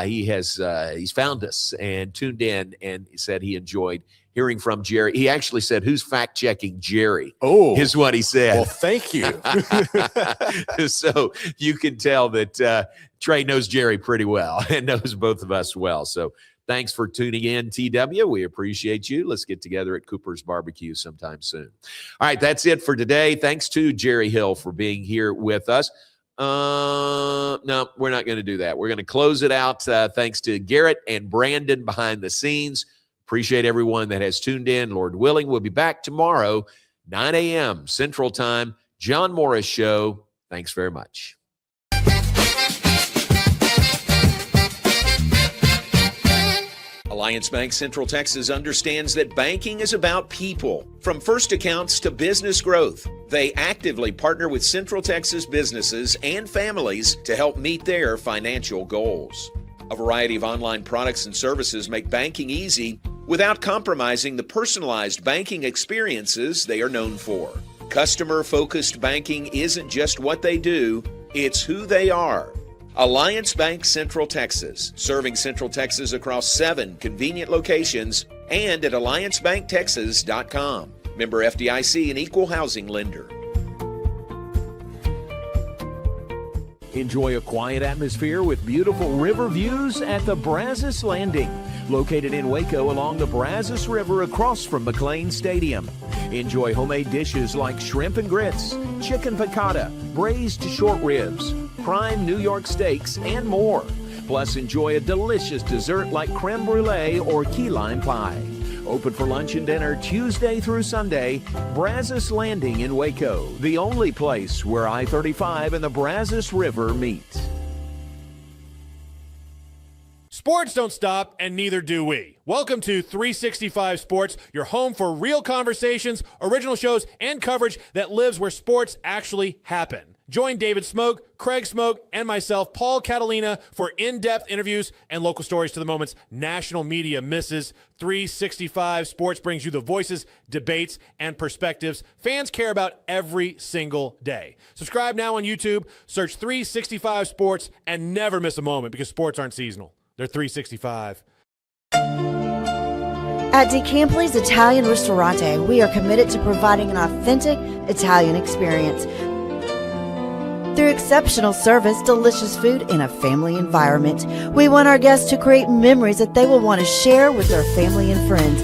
He's found us and tuned in and said he enjoyed hearing from Jerry. He actually said, "Who's fact-checking Jerry?" Oh, is what he said. Well, thank you. So you can tell that Trey knows Jerry pretty well and knows both of us well. So thanks for tuning in, TW. We appreciate you. Let's get together at Cooper's Barbecue sometime soon. All right, that's it for today. Thanks to Jerry Hill for being here with us. No, we're not going to do that. We're going to close it out. Thanks to Garrett and Brandon behind the scenes. Appreciate everyone that has tuned in. Lord willing, we'll be back tomorrow, 9 a.m. Central Time. John Morris Show. Thanks very much. Alliance Bank Central Texas understands that banking is about people. From first accounts to business growth, they actively partner with Central Texas businesses and families to help meet their financial goals. A variety of online products and services make banking easy without compromising the personalized banking experiences they are known for. Customer-focused banking isn't just what they do, it's who they are. Alliance Bank Central Texas, serving Central Texas across 7 convenient locations and at alliancebanktexas.com. Member FDIC, an equal housing lender. Enjoy a quiet atmosphere with beautiful river views at the Brazos Landing, located in Waco along the Brazos River across from McLean Stadium. Enjoy homemade dishes like shrimp and grits, chicken piccata, braised short ribs, prime New York steaks, and more. Plus, enjoy a delicious dessert like creme brulee or key lime pie. Open for lunch and dinner Tuesday through Sunday. Brazos Landing in Waco, the only place where I-35 and the Brazos River meet. Sports don't stop, and neither do we. Welcome to 365 Sports, your home for real conversations, original shows, and coverage that lives where sports actually happen. Join David Smoke, Craig Smoke, and myself, Paul Catalina, for in-depth interviews and local stories to the moments national media misses. 365 Sports brings you the voices, debates, and perspectives fans care about every single day. Subscribe now on YouTube, search 365 Sports, and never miss a moment because sports aren't seasonal. They're 365. At DeCampley's Italian Ristorante, we are committed to providing an authentic Italian experience. Through exceptional service, delicious food, and a family environment, we want our guests to create memories that they will want to share with their family and friends.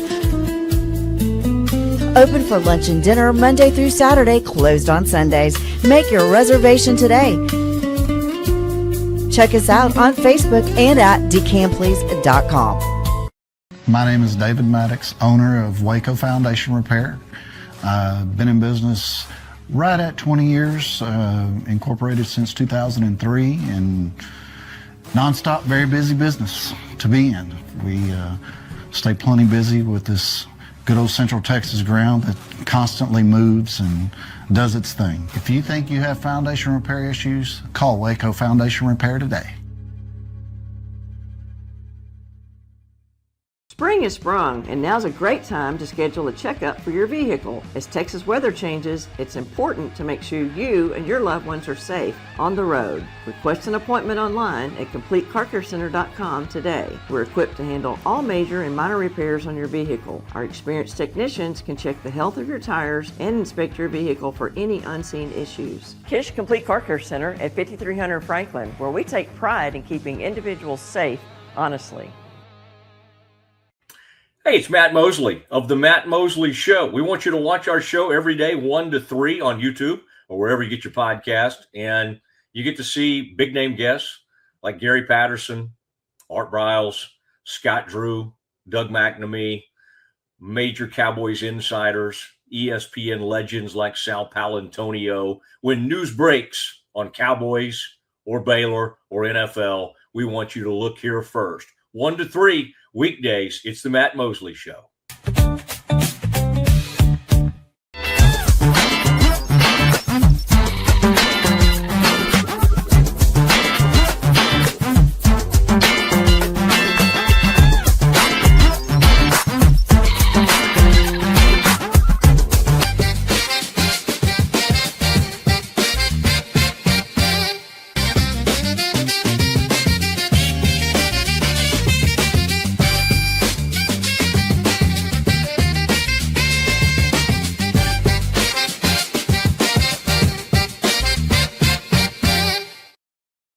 Open for lunch and dinner Monday through Saturday, closed on Sundays. Make your reservation today. Check us out on Facebook and at decampleys.com. My name is David Maddox, owner of Waco Foundation Repair. I've been in business right at 20 years, incorporated since 2003, and nonstop, very busy business to be in. We stay plenty busy with this good old Central Texas ground that constantly moves and does its thing. If you think you have foundation repair issues, call Waco Foundation Repair today. Spring has sprung, and now's a great time to schedule a checkup for your vehicle. As Texas weather changes, it's important to make sure you and your loved ones are safe on the road. Request an appointment online at CompleteCarCareCenter.com today. We're equipped to handle all major and minor repairs on your vehicle. Our experienced technicians can check the health of your tires and inspect your vehicle for any unseen issues. Kish Complete Car Care Center at 5300 Franklin, where we take pride in keeping individuals safe honestly. Hey, it's Matt Mosley of The Matt Mosley Show. We want you to watch our show every day, 1 to 3 on YouTube or wherever you get your podcast. And you get to see big name guests like Gary Patterson, Art Briles, Scott Drew, Doug McNamee, major Cowboys insiders, ESPN legends like Sal Palantonio. When news breaks on Cowboys or Baylor or NFL, we want you to look here first. 1 to 3 weekdays, it's the Matt Mosley Show.